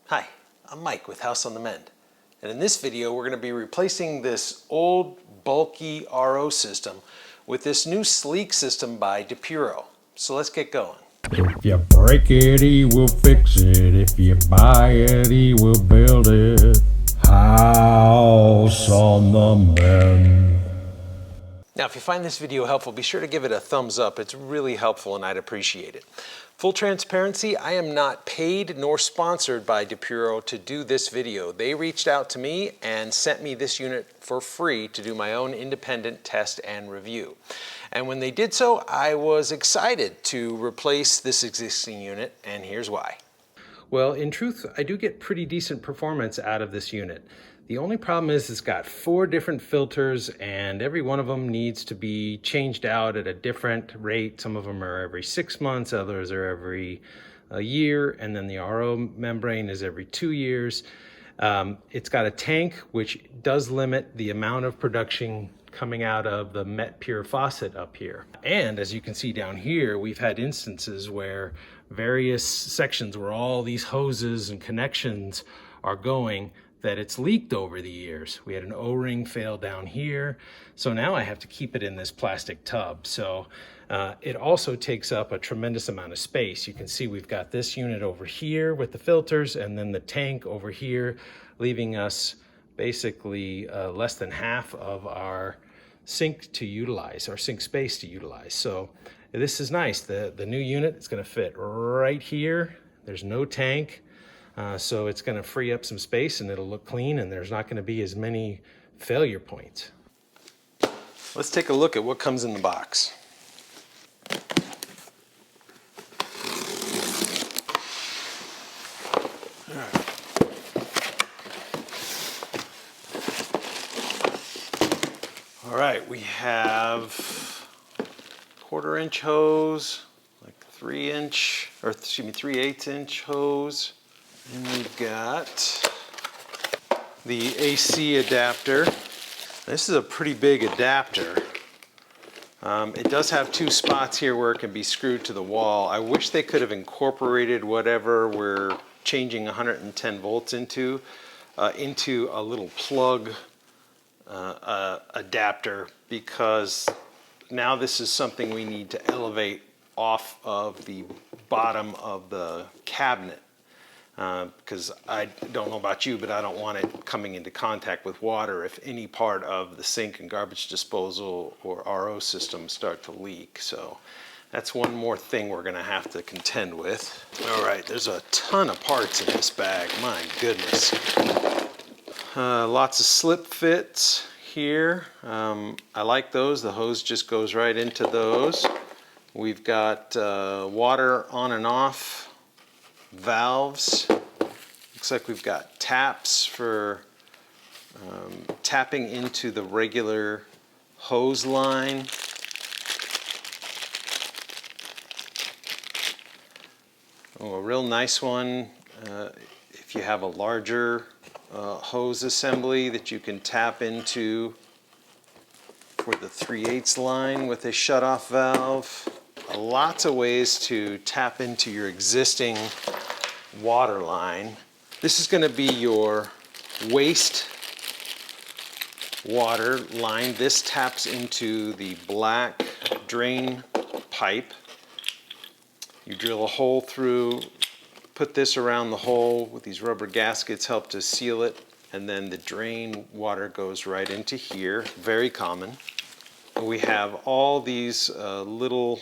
Hi, I'm Mike with House on the Mend, and in this video we're going to be replacing this old bulky RO system with this new sleek system by Deepuro. So let's get going. If you break it, he will fix it. If you buy it, he will build it. House on the Mend. Now, if you find this video helpful, be sure to give it a thumbs up. It's really helpful and I'd appreciate it. Full transparency, I am not paid nor sponsored by Deepuro to do this video. They reached out to me and sent me this unit for free to do my own independent test and review. And when they did so, I was excited to replace this existing unit, and here's why. Well, in truth, I do get pretty decent performance out of this unit. The only problem is it's got 4 different filters and every one of them needs to be changed out at a different rate. Some of them are every 6 months, others are every year, and then the RO membrane is every 2 years. It's got a tank which does limit the amount of production coming out of the Met Pure faucet up here. And as you can see down here, we've had instances where various sections where all these hoses and connections are going that it's leaked over the years. We had an O-ring fail down here. So now I have to keep it in this plastic tub. So it also takes up a tremendous amount of space. You can see we've got this unit over here with the filters and then the tank over here, leaving us basically less than half of our sink to utilize, our sink space to utilize. So this is nice. The new unit is going to fit right here. There's no tank. So it's going to free up some space and it'll look clean, and there's not going to be as many failure points. Let's take a look at what comes in the box. All right, we have 1/4-inch hose, like 3/8 inch hose. And we've got the AC adapter. This is a pretty big adapter. It does have 2 spots here where it can be screwed to the wall. I wish they could have incorporated whatever we're changing 110 volts into a little plug adapter, because now this is something we need to elevate off of the bottom of the cabinet. Because I don't know about you, but I don't want it coming into contact with water if any part of the sink and garbage disposal or RO system start to leak. So that's one more thing we're going to have to contend with. All right, there's a ton of parts in this bag. My goodness. Lots of slip fits here. I like those. The hose just goes right into those. We've got water on and off valves. Looks like we've got taps for tapping into the regular hose line. Oh, a real nice one if you have a larger hose assembly that you can tap into for the 3/8 line with a shutoff valve. Lots of ways to tap into your existing water line. This is going to be your waste water line. This taps into the black drain pipe. You drill a hole through, put this around the hole with these rubber gaskets, help to seal it, and then the drain water goes right into here. Very common. We have all these little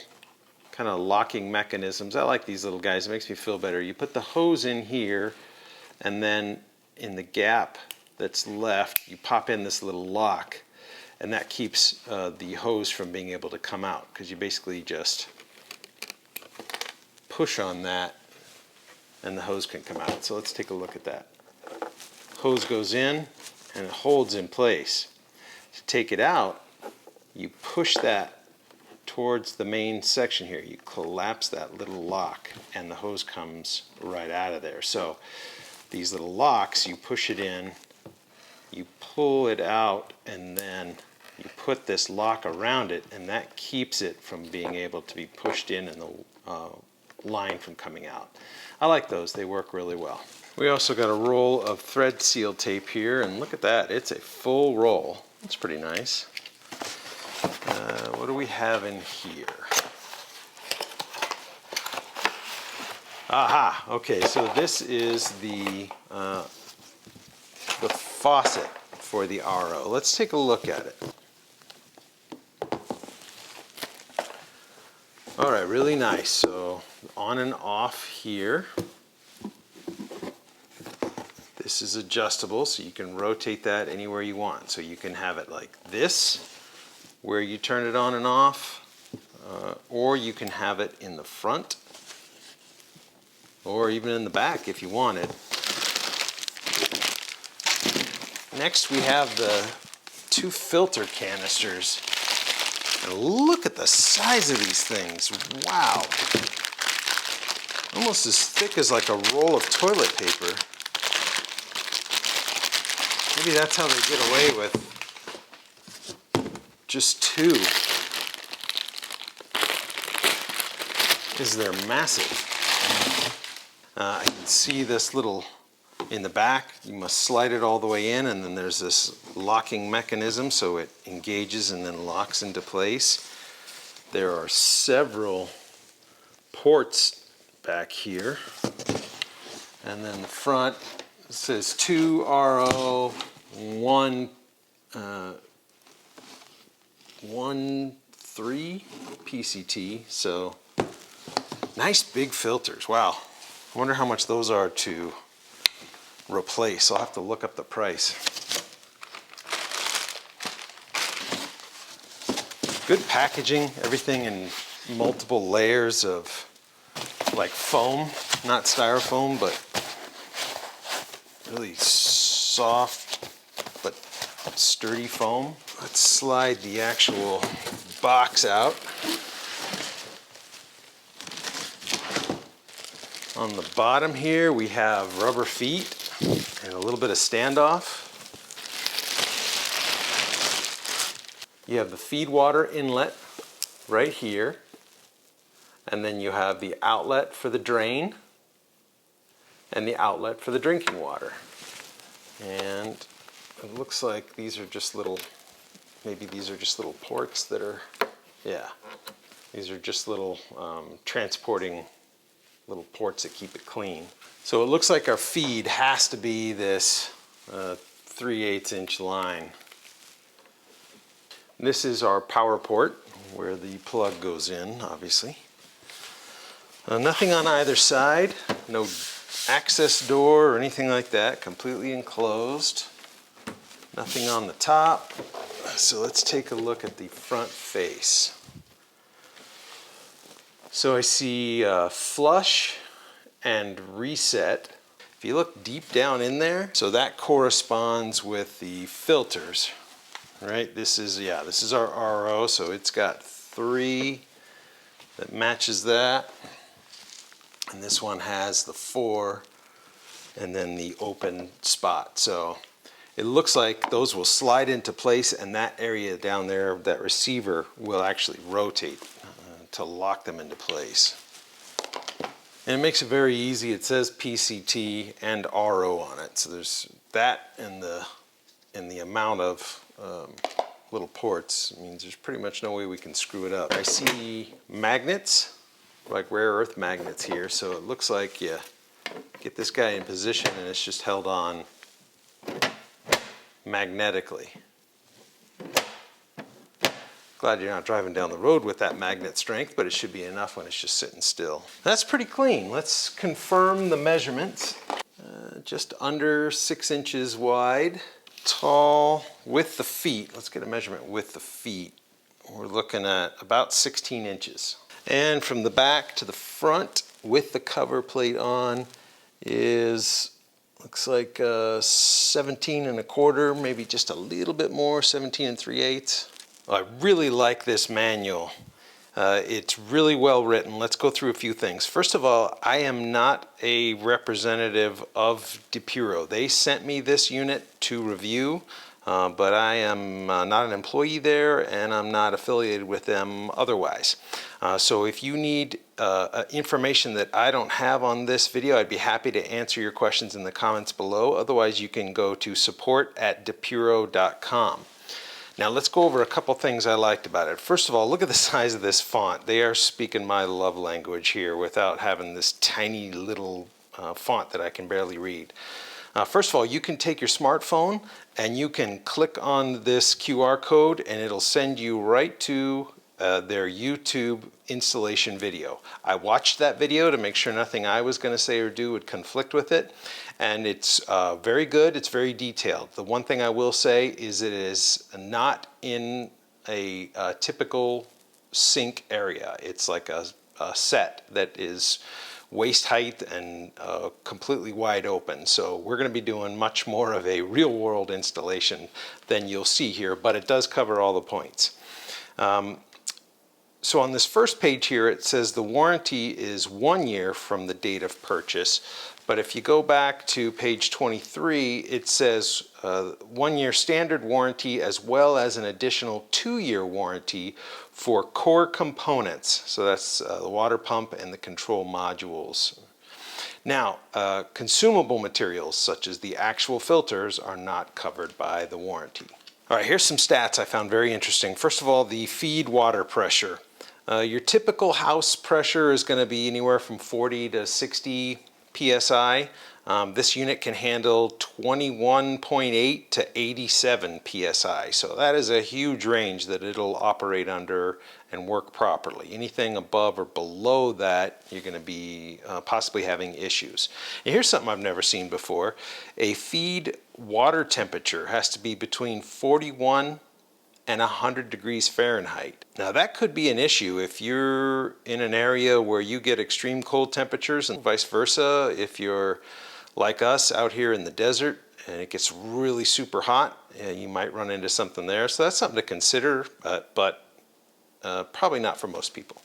kind of locking mechanisms. I like these little guys. It makes me feel better. You put the hose in here, and then in the gap that's left, you pop in this little lock, and that keeps the hose from being able to come out, because you basically just push on that and the hose can come out. So let's take a look at that. Hose goes in and it holds in place. To take it out, you push that towards the main section here. You collapse that little lock and the hose comes right out of there. So these little locks, you push it in, you pull it out, and then you put this lock around it, and that keeps it from being able to be pushed in and the line from coming out. I like those. They work really well. We also got a roll of thread seal tape here, and look at that, it's a full roll. That's pretty nice. What do we have in here? Aha, okay, so this is the faucet for the RO. Let's take a look at it. All right, really nice. So on and off here. This is adjustable, so you can rotate that anywhere you want. So you can have it like this, where you turn it on and off, or you can have it in the front, or even in the back if you wanted. Next we have the 2 filter canisters. And look at the size of these things. Wow. Almost as thick as like a roll of toilet paper. Maybe that's how they get away with just 2. Because they're massive. I can see this little in the back. You must slide it all the way in, and then there's this locking mechanism so it engages and then locks into place. There are several ports back here. And then the front says 2 RO, 1 3 PCT. So nice big filters. Wow. I wonder how much those are to replace. I'll have to look up the price. Good packaging, everything in multiple layers of like foam, not styrofoam, but really soft but sturdy foam. Let's slide the actual box out. On the bottom here we have rubber feet and a little bit of standoff. You have the feed water inlet right here, and then you have the outlet for the drain and the outlet for the drinking water. And it looks like these are just little, maybe these are just little ports that are, yeah, these are just little transporting little ports that keep it clean. So it looks like our feed has to be this 3/8 inch line. This is our power port where the plug goes in, obviously. Nothing on either side, no access door or anything like that, completely enclosed. Nothing on the top. So let's take a look at the front face. So I see flush and reset. If you look deep down in there, so that corresponds with the filters, right? This is, yeah, this is our RO, so it's got 3 that matches that. And this one has the 4 and then the open spot. So it looks like those will slide into place, and that area down there, that receiver, will actually rotate to lock them into place. And it makes it very easy. It says PCT and RO on it. So there's that, and the amount of little ports. It means there's pretty much no way we can screw it up. I see magnets, like rare earth magnets here. So it looks like you get this guy in position and it's just held on magnetically. Glad you're not driving down the road with that magnet strength, but it should be enough when it's just sitting still. That's pretty clean. Let's confirm the measurements. Just under 6 inches wide, tall with the feet. Let's get a measurement with the feet. We're looking at about 16 inches. And from the back to the front with the cover plate on is, looks like 17 1/4, maybe just a little bit more, 17 3/8. I really like this manual. It's really well written. Let's go through a few things. First of all, I am not a representative of Deepuro. They sent me this unit to review, but I am not an employee there, and I'm not affiliated with them otherwise. So if you need information that I don't have on this video, I'd be happy to answer your questions in the comments below. Otherwise, you can go to support@deepuro.com. Now let's go over a couple things I liked about it. First of all, look at the size of this font. They are speaking my love language here without having this tiny little font that I can barely read. First of all, you can take your smartphone and you can click on this QR code and it'll send you right to their YouTube installation video. I watched that video to make sure nothing I was going to say or do would conflict with it, and it's very good. It's very detailed. The one thing I will say is it is not in a typical sink area. It's like a set that is waist height and completely wide open. So we're going to be doing much more of a real world installation than you'll see here, but it does cover all the points. So on this first page here, it says the warranty is 1 year from the date of purchase. But if you go back to page 23, it says 1 year standard warranty as well as an additional 2-year warranty for core components. So that's the water pump and the control modules. Now, consumable materials such as the actual filters are not covered by the warranty. All right, here's some stats I found very interesting. First of all, the feed water pressure. Your typical house pressure is going to be anywhere from 40 to 60 psi. This unit can handle 21.8 to 87 psi. So that is a huge range that it'll operate under and work properly. Anything above or below that, you're going to be possibly having issues. And here's something I've never seen before. A feed water temperature has to be between 41 and 100 degrees Fahrenheit. Now that could be an issue if you're in an area where you get extreme cold temperatures, and vice versa if you're like us out here in the desert and it gets really super hot, you might run into something there. So that's something to consider, but probably not for most people.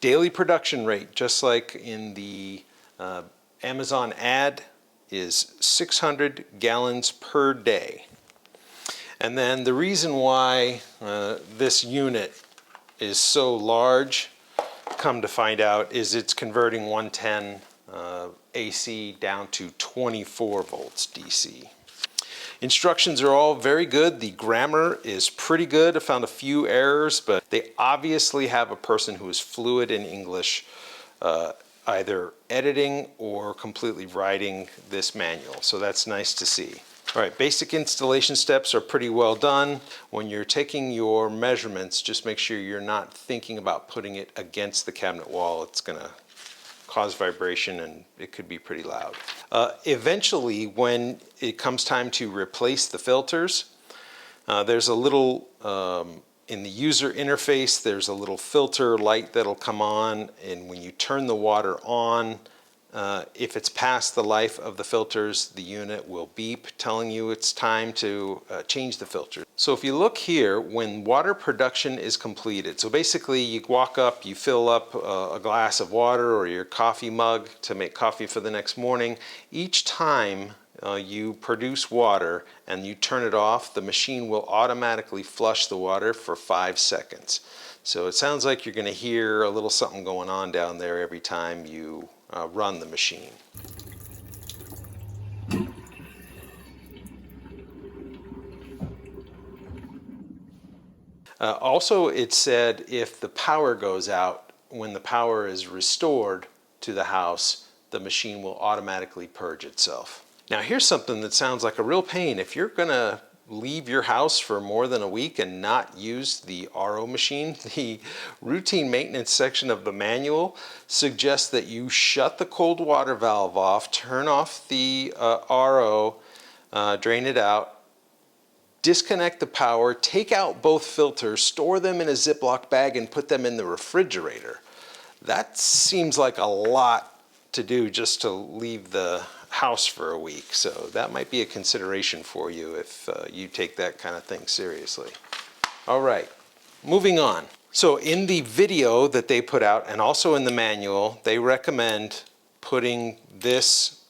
Daily production rate, just like in the Amazon ad, is 600 gallons per day. And then the reason why this unit is so large, come to find out, is it's converting 110 AC down to 24 volts DC. Instructions are all very good. The grammar is pretty good. I found a few errors, but they obviously have a person who is fluent in English either editing or completely writing this manual. So that's nice to see. All right, basic installation steps are pretty well done. When you're taking your measurements, just make sure you're not thinking about putting it against the cabinet wall. It's gonna cause vibration and it could be pretty loud. Eventually, when it comes time to replace the filters, there's a little, in the user interface, there's a little filter light that'll come on, and when you turn the water on, if it's past the life of the filters, the unit will beep telling you it's time to change the filter. So if you look here, when water production is completed, so basically you walk up, you fill up a glass of water or your coffee mug to make coffee for the next morning. Each time you produce water and you turn it off, the machine will automatically flush the water for 5 seconds. So it sounds like you're going to hear a little something going on down there every time you run the machine. Also, it said if the power goes out, when the power is restored to the house, the machine will automatically purge itself. Now here's something that sounds like a real pain. If you're gonna leave your house for more than a week and not use the RO machine, the routine maintenance section of the manual suggests that you shut the cold water valve off, turn off the RO, drain it out, disconnect the power, take out both filters, store them in a Ziploc bag and put them in the refrigerator. That seems like a lot to do just to leave the house for a week. So that might be a consideration for you if you take that kind of thing seriously. All right, moving on. So in the video that they put out and also in the manual, they recommend putting this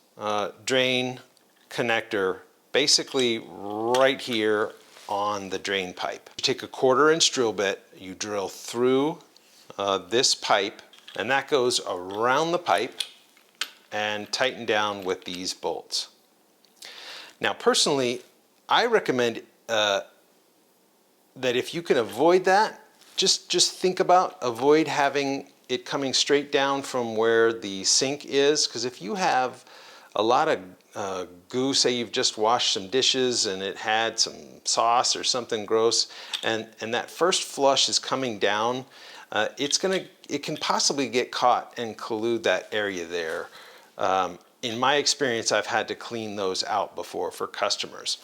drain connector basically right here on the drain pipe. You take a 1/4 inch drill bit, you drill through this pipe And that goes around the pipe and tightened down with these bolts. Now personally, I recommend that if you can avoid that, just think about avoid having it coming straight down from where the sink is, because if you have a lot of goo, say you've just washed some dishes and it had some sauce or something gross, and that first flush is coming down, it can possibly get caught and collude that area there. In my experience, I've had to clean those out before for customers.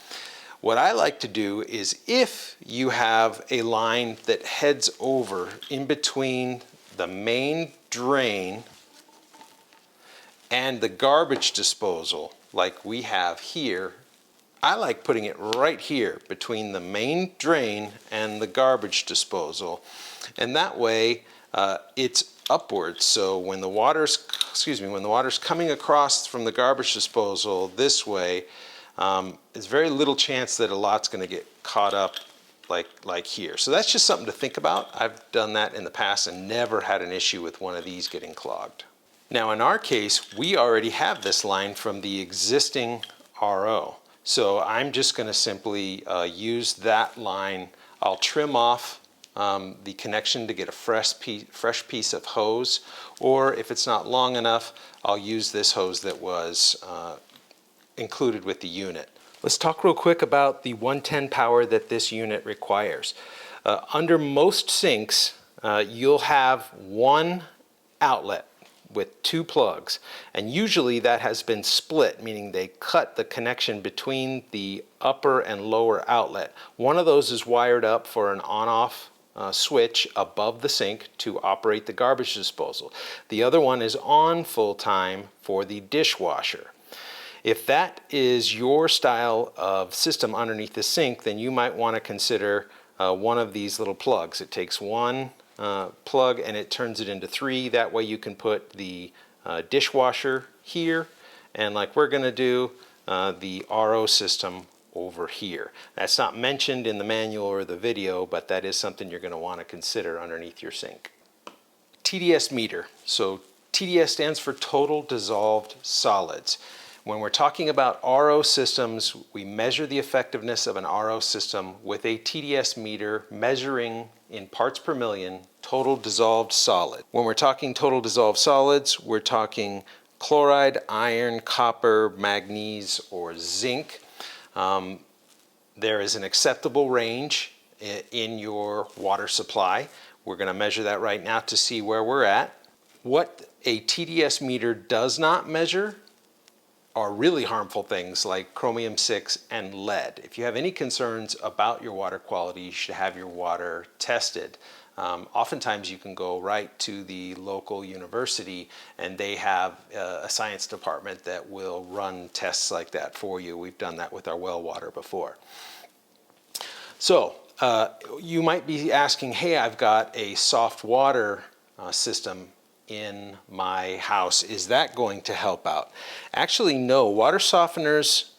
What I like to do is, if you have a line that heads over in between the main drain and the garbage disposal, like we have here, I like putting it right here between the main drain and the garbage disposal. And that way it's upwards. So when the water's coming across from the garbage disposal this way, there's very little chance that a lot's going to get caught up like here. So that's just something to think about. I've done that in the past and never had an issue with one of these getting clogged. Now in our case, we already have this line from the existing RO. So I'm just going to simply use that line. I'll trim off the connection to get a fresh piece of hose, or if it's not long enough, I'll use this hose that was included with the unit. Let's talk real quick about the 110 power that this unit requires. Under most sinks, you'll have one outlet with two plugs, and usually that has been split, meaning they cut the connection between the upper and lower outlet. One of those is wired up for an on-off switch above the sink to operate the garbage disposal. The other one is on full time for the dishwasher. If that is your style of system underneath the sink, then you might want to consider one of these little plugs. It takes one plug and it turns it into three. That way you can put the dishwasher here, and like we're going to do, the RO system over here. That's not mentioned in the manual or the video, but that is something you're going to want to consider underneath your sink. TDS meter. So TDS stands for total dissolved solids. When we're talking about RO systems, we measure the effectiveness of an RO system with a TDS meter measuring in parts per million total dissolved solid. When we're talking total dissolved solids, we're talking chloride, iron, copper, manganese, or zinc. There is an acceptable range in your water supply. We're going to measure that right now to see where we're at. What a TDS meter does not measure are really harmful things like chromium-6 and lead. If you have any concerns about your water quality, you should have your water tested. Oftentimes you can go right to the local university and they have a science department that will run tests like that for you. We've done that with our well water before. So you might be asking, hey, I've got a soft water system in my house. Is that going to help out? Actually, no. Water softeners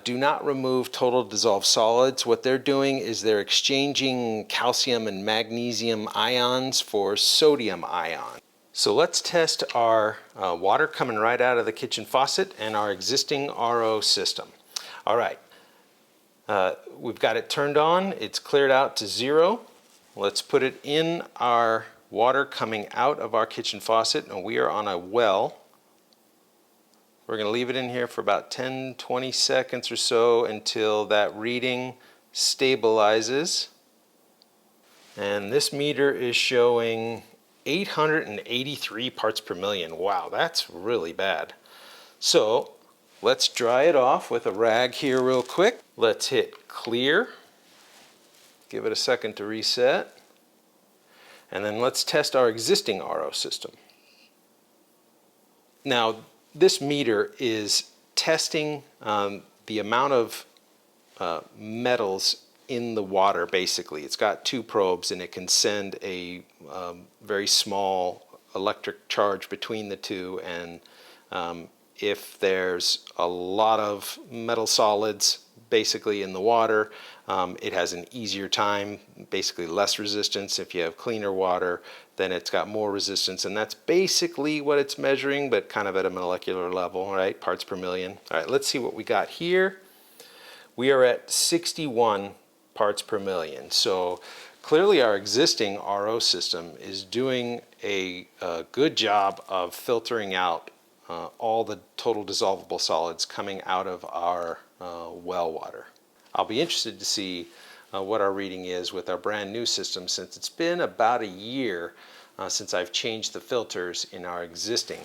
do not remove total dissolved solids. What they're doing is they're exchanging calcium and magnesium ions for sodium ion. So let's test our water coming right out of the kitchen faucet and our existing RO system. All right, we've got it turned on. It's cleared out to 0. Let's put it in our water coming out of our kitchen faucet, and we are on a well. We're going to leave it in here for about 10-20 seconds or so until that reading stabilizes. And this meter is showing 883 parts per million. Wow, that's really bad. So let's dry it off with a rag here real quick. Let's hit clear. Give it a second to reset. And then let's test our existing RO system. Now, this meter is testing the amount of metals in the water, basically. It's got 2 probes and it can send a very small electric charge between the two, and if there's a lot of metal solids basically in the water. It has an easier time, basically less resistance. If you have cleaner water, then it's got more resistance, and that's basically what it's measuring, but kind of at a molecular level, right? Parts per million. All right, let's see what we got here. We are at 61 parts per million. So clearly our existing RO system is doing a good job of filtering out all the total dissolvable solids coming out of our well water. I'll be interested to see what our reading is with our brand new system, since it's been about a year since I've changed the filters in our existing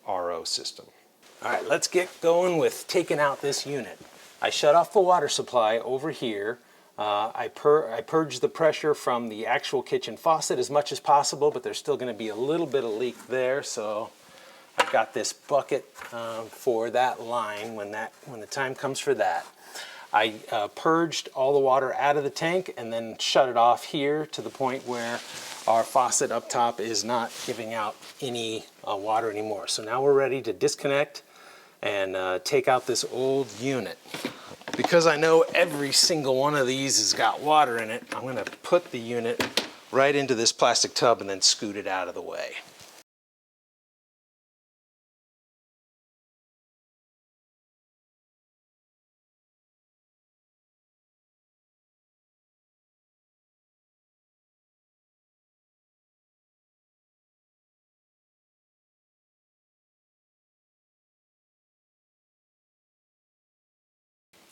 RO system. All right, let's get going with taking out this unit. I shut off the water supply over here. I purge the pressure from the actual kitchen faucet as much as possible, but there's still going to be a little bit of leak there, so I've got this bucket for that line when the time comes for that. I purged all the water out of the tank and then shut it off here to the point where our faucet up top is not giving out any water anymore. So now we're ready to disconnect and take out this old unit. Because I know every single one of these has got water in it, I'm going to put the unit right into this plastic tub and then scoot it out of the way.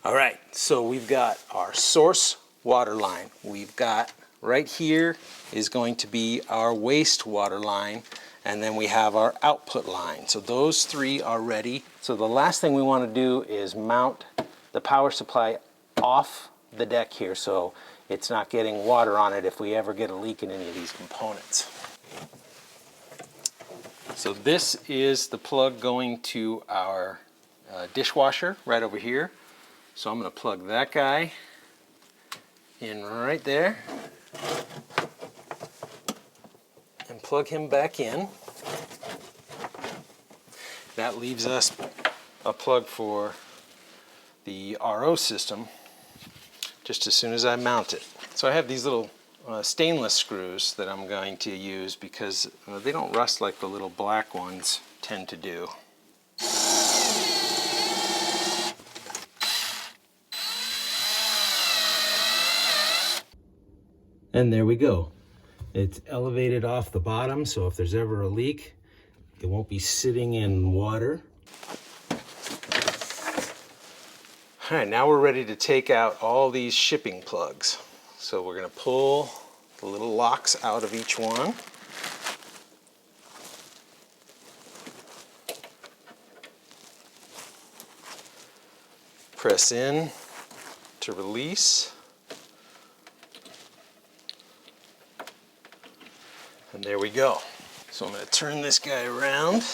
All right, so we've got our source water line. We've got right here is going to be our waste water line, and then we have our output line. So those three are ready. So the last thing we want to do is mount the power supply off the deck here so it's not getting water on it if we ever get a leak in any of these components. So this is the plug going to our dishwasher right over here. So I'm going to plug that guy in right there and plug him back in. That leaves us a plug for the RO system just as soon as I mount it. So I have these little stainless screws that I'm going to use because they don't rust like the little black ones tend to do. And there we go. It's elevated off the bottom, so if there's ever a leak, it won't be sitting in water. All right, now we're ready to take out all these shipping plugs. So we're going to pull the little locks out of each one. Press in to release. And there we go. So I'm going to turn this guy around.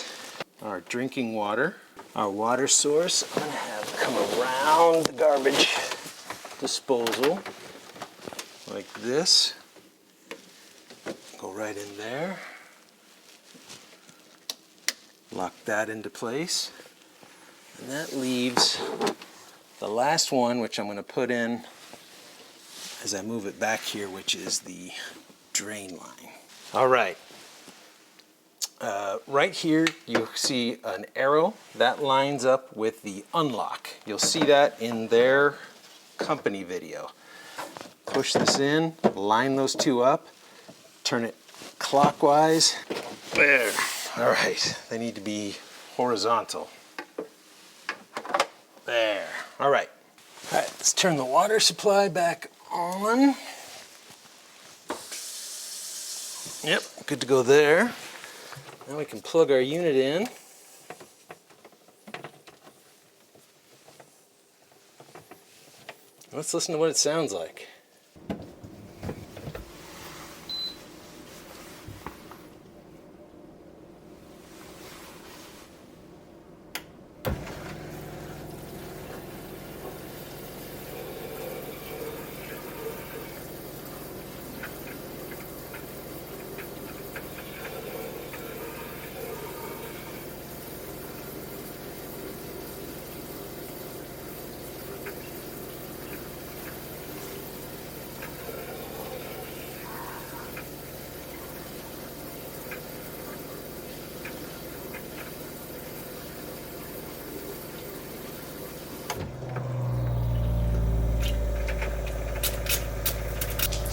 Our drinking water, our water source, I'm going to have come around the garbage disposal like this. Go right in there. Lock that into place. And that leaves the last one, which I'm going to put in as I move it back here, which is the drain line. All right. Right here you see an arrow that lines up with the unlock. You'll see that in their company video. Push this in, line those two up, turn it clockwise. There. All right. They need to be horizontal. There. All right. All right, let's turn the water supply back on. Yep, good to go there. Now we can plug our unit in. Let's listen to what it sounds like.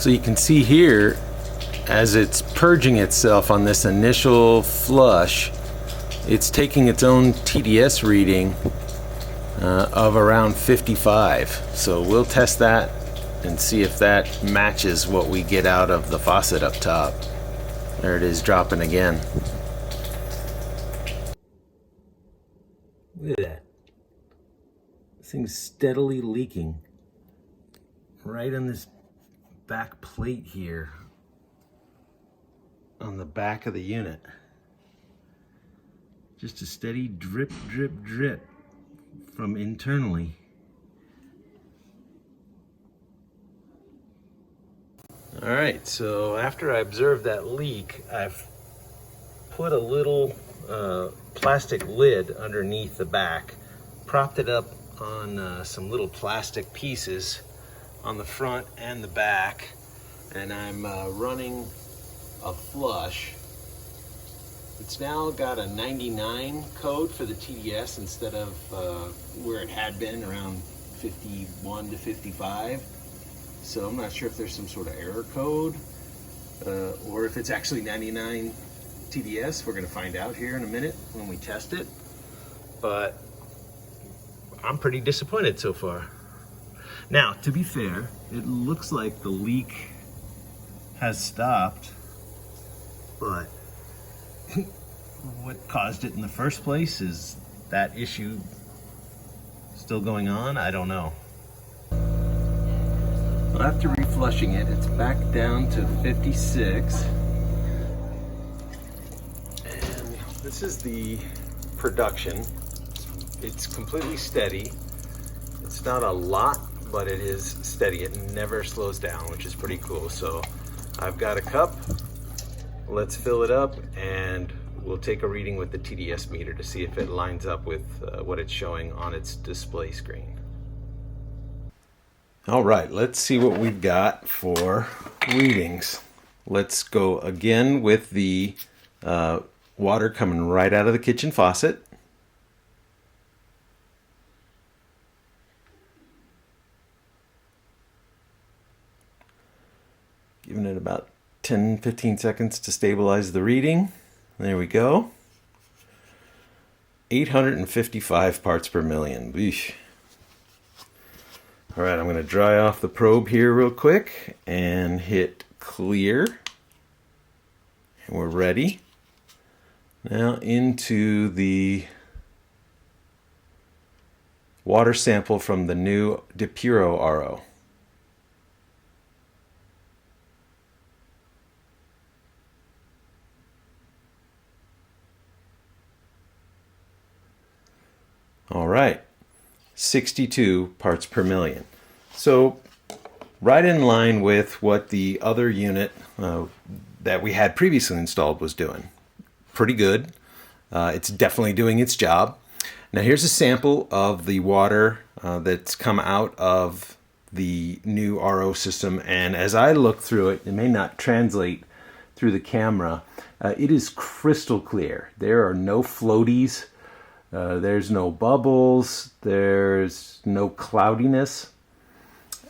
So you can see here, as it's purging itself on this initial flush, it's taking its own TDS reading of around 55. So we'll test that and see if that matches what we get out of the faucet up top. There it is, dropping again. Look at that. This thing's steadily leaking right on this back plate here on the back of the unit. Just a steady drip, drip, drip from internally. All right, so after I observed that leak, I've put a little plastic lid underneath the back, propped it up on some little plastic pieces on the front and the back, and I'm running a flush. It's now got a 99 code for the TDS instead of where it had been around 51 to 55. So I'm not sure if there's some sort of error code or if it's actually 99 TDS. We're going to find out here in a minute when we test it. But I'm pretty disappointed so far. Now, to be fair, it looks like the leak has stopped, but what caused it in the first place? Is that issue still going on? I don't know. Well, after reflushing it, it's back down to 56. And this is the production. It's completely steady. It's not a lot, but it is steady. It never slows down, which is pretty cool. So I've got a cup. Let's fill it up and we'll take a reading with the TDS meter to see if it lines up with what it's showing on its display screen. All right, let's see what we've got for readings. Let's go again with the water coming right out of the kitchen faucet. Giving it about 10-15 seconds to stabilize the reading. There we go. 855 parts per million. Eesh. All right, I'm going to dry off the probe here real quick and hit clear. And we're ready. Now into the water sample from the new Deepuro RO. All right, 62 parts per million. So right in line with what the other unit that we had previously installed was doing. Pretty good. It's definitely doing its job. Now here's a sample of the water that's come out of the new RO system, and as I look through it, it may not translate through the camera. It is crystal clear. There are no floaties. There's no bubbles, there's no cloudiness,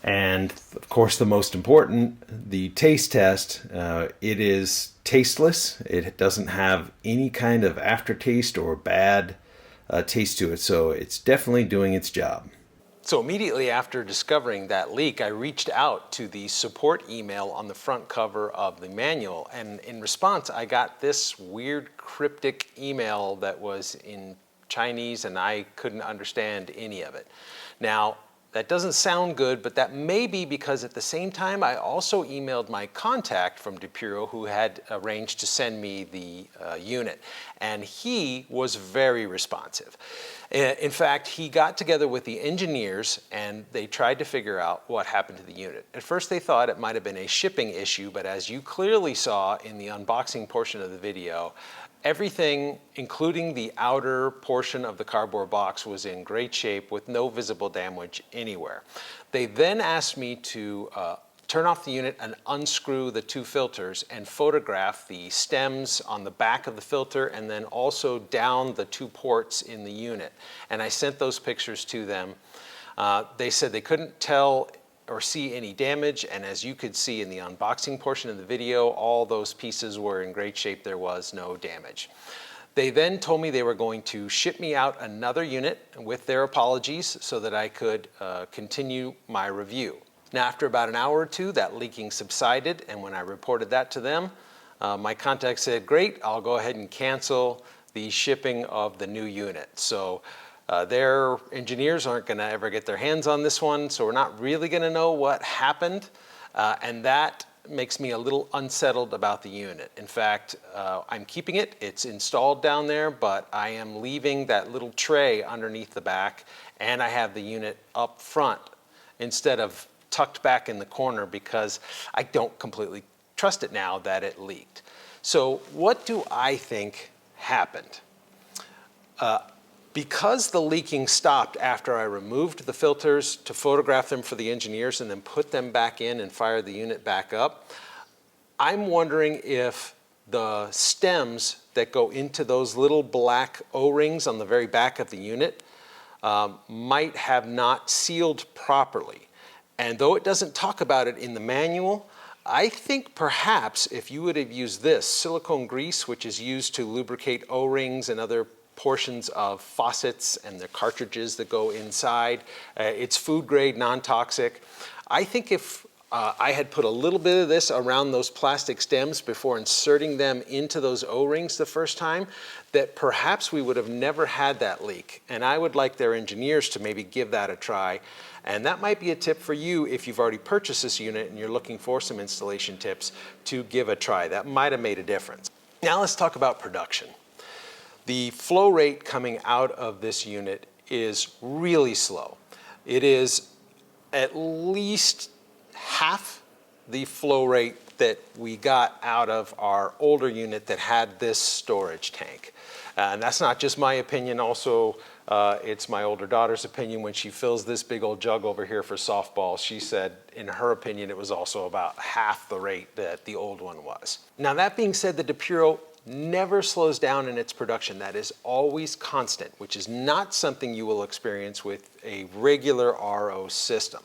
and of course the most important, the taste test, it is tasteless. It doesn't have any kind of aftertaste or bad taste to it, so it's definitely doing its job. So immediately after discovering that leak, I reached out to the support email on the front cover of the manual, and in response I got this weird cryptic email that was in Chinese and I couldn't understand any of it. Now, that doesn't sound good, but that may be because at the same time I also emailed my contact from Deepuro who had arranged to send me the unit, and he was very responsive. In fact, he got together with the engineers and they tried to figure out what happened to the unit. At first they thought it might have been a shipping issue, but as you clearly saw in the unboxing portion of the video, everything, including the outer portion of the cardboard box, was in great shape with no visible damage anywhere. They then asked me to turn off the unit and unscrew the two filters and photograph the stems on the back of the filter and then also down the two ports in the unit. And I sent those pictures to them. They said they couldn't tell or see any damage, and as you could see in the unboxing portion of the video, all those pieces were in great shape. There was no damage. They then told me they were going to ship me out another unit with their apologies so that I could continue my review. Now, after about an hour or two, that leaking subsided, and when I reported that to them, my contact said, great, I'll go ahead and cancel the shipping of the new unit. So their engineers aren't gonna ever get their hands on this one, so we're not really gonna know what happened, and that makes me a little unsettled about the unit. In fact, I'm keeping it. It's installed down there, but I am leaving that little tray underneath the back, and I have the unit up front instead of tucked back in the corner because I don't completely trust it now that it leaked. So what do I think happened? Because the leaking stopped after I removed the filters to photograph them for the engineers and then put them back in and fire the unit back up, I'm wondering if the stems that go into those little black O-rings on the very back of the unit might have not sealed properly. And though it doesn't talk about it in the manual, I think perhaps if you would have used this silicone grease, which is used to lubricate O-rings and other portions of faucets and the cartridges that go inside. It's food grade, non-toxic. I think if I had put a little bit of this around those plastic stems before inserting them into those O-rings the first time, that perhaps we would have never had that leak. And I would like their engineers to maybe give that a try. And that might be a tip for you if you've already purchased this unit and you're looking for some installation tips to give a try. That might have made a difference. Now let's talk about production. The flow rate coming out of this unit is really slow. It is at least half the flow rate that we got out of our older unit that had this storage tank. And that's not just my opinion, also it's my older daughter's opinion. When she fills this big old jug over here for softball, she said in her opinion it was also about half the rate that the old one was. Now that being said, the Deepuro never slows down in its production. That is always constant, which is not something you will experience with a regular RO system.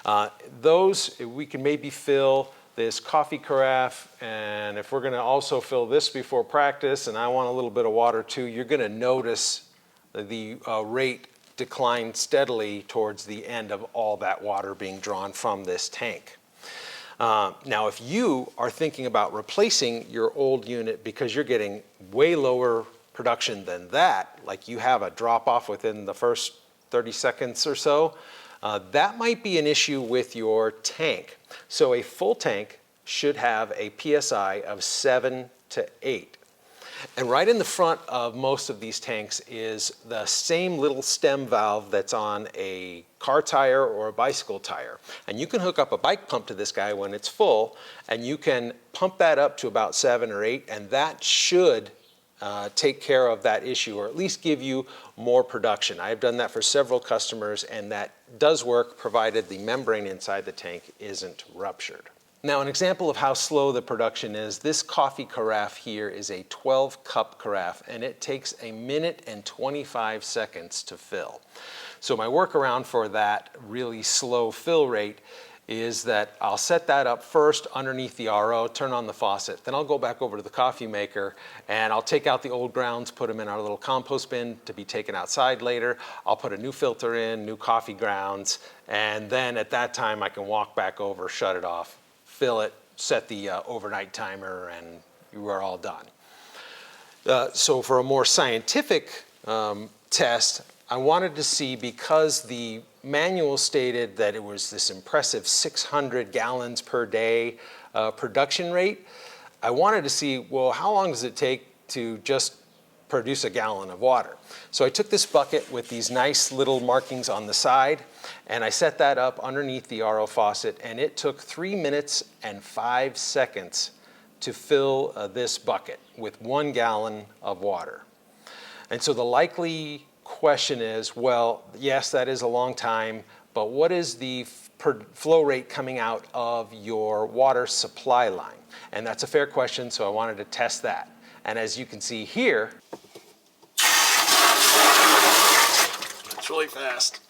We can maybe fill this coffee carafe, and if we're gonna also fill this before practice, and I want a little bit of water too, you're gonna notice the rate decline steadily towards the end of all that water being drawn from this tank. Now, if you are thinking about replacing your old unit because you're getting way lower production than that, like you have a drop off within the first 30 seconds or so, that might be an issue with your tank. So a full tank should have a PSI of 7 to 8. And right in the front of most of these tanks is the same little stem valve that's on a car tire or a bicycle tire. And you can hook up a bike pump to this guy when it's full, and you can pump that up to about 7 or 8, and that should take care of that issue, or at least give you more production. I've done that for several customers, and that does work provided the membrane inside the tank isn't ruptured. Now, an example of how slow the production is, this coffee carafe here is a 12-cup carafe, and it takes 1 minute and 25 seconds to fill. So my workaround for that really slow fill rate is that I'll set that up first underneath the RO, turn on the faucet, then I'll go back over to the coffee maker and I'll take out the old grounds, put them in our little compost bin to be taken outside later. I'll put a new filter in, new coffee grounds, and then at that time I can walk back over, shut it off, fill it, set the overnight timer, and we're all done. So for a more scientific test, I wanted to see, because the manual stated that it was this impressive 600 gallons per day production rate, I wanted to see, well, how long does it take to just produce a gallon of water? So I took this bucket with these nice little markings on the side, and I set that up underneath the RO faucet, and it took 3 minutes and 5 seconds to fill this bucket with 1 gallon of water. And so the likely question is, well, yes, that is a long time, but what is the flow rate coming out of your water supply line? And that's a fair question, so I wanted to test that. And as you can see here, it's really fast.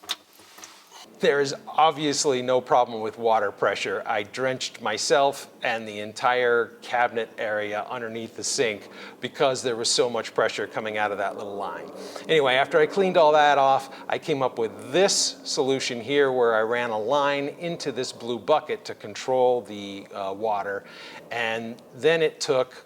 There is obviously no problem with water pressure. I drenched myself and the entire cabinet area underneath the sink because there was so much pressure coming out of that little line. Anyway, after I cleaned all that off, I came up with this solution here where I ran a line into this blue bucket to control the water, and then it took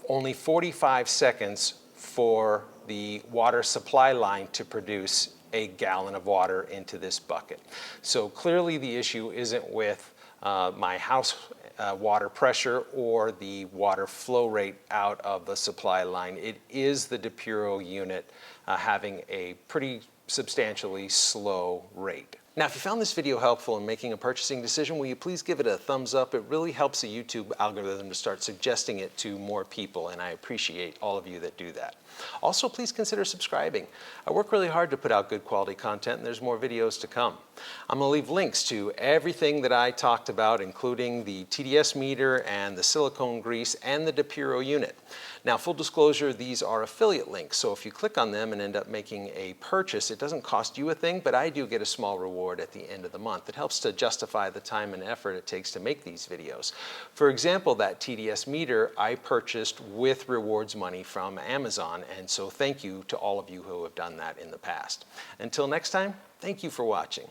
only 45 seconds for the water supply line to produce a gallon of water into this bucket. So clearly the issue isn't with my house water pressure or the water flow rate out of the supply line. It is the Deepuro unit having a pretty substantially slow rate. Now, if you found this video helpful in making a purchasing decision, will you please give it a thumbs up? It really helps the YouTube algorithm to start suggesting it to more people, and I appreciate all of you that do that. Also, please consider subscribing. I work really hard to put out good quality content, and there's more videos to come. I'm going to leave links to everything that I talked about, including the TDS meter and the silicone grease and the Deepuro unit. Now, full disclosure, these are affiliate links, so if you click on them and end up making a purchase, it doesn't cost you a thing, but I do get a small reward at the end of the month. It helps to justify the time and effort it takes to make these videos. For example, that TDS meter I purchased with rewards money from Amazon, and so thank you to all of you who have done that in the past. Until next time, thank you for watching.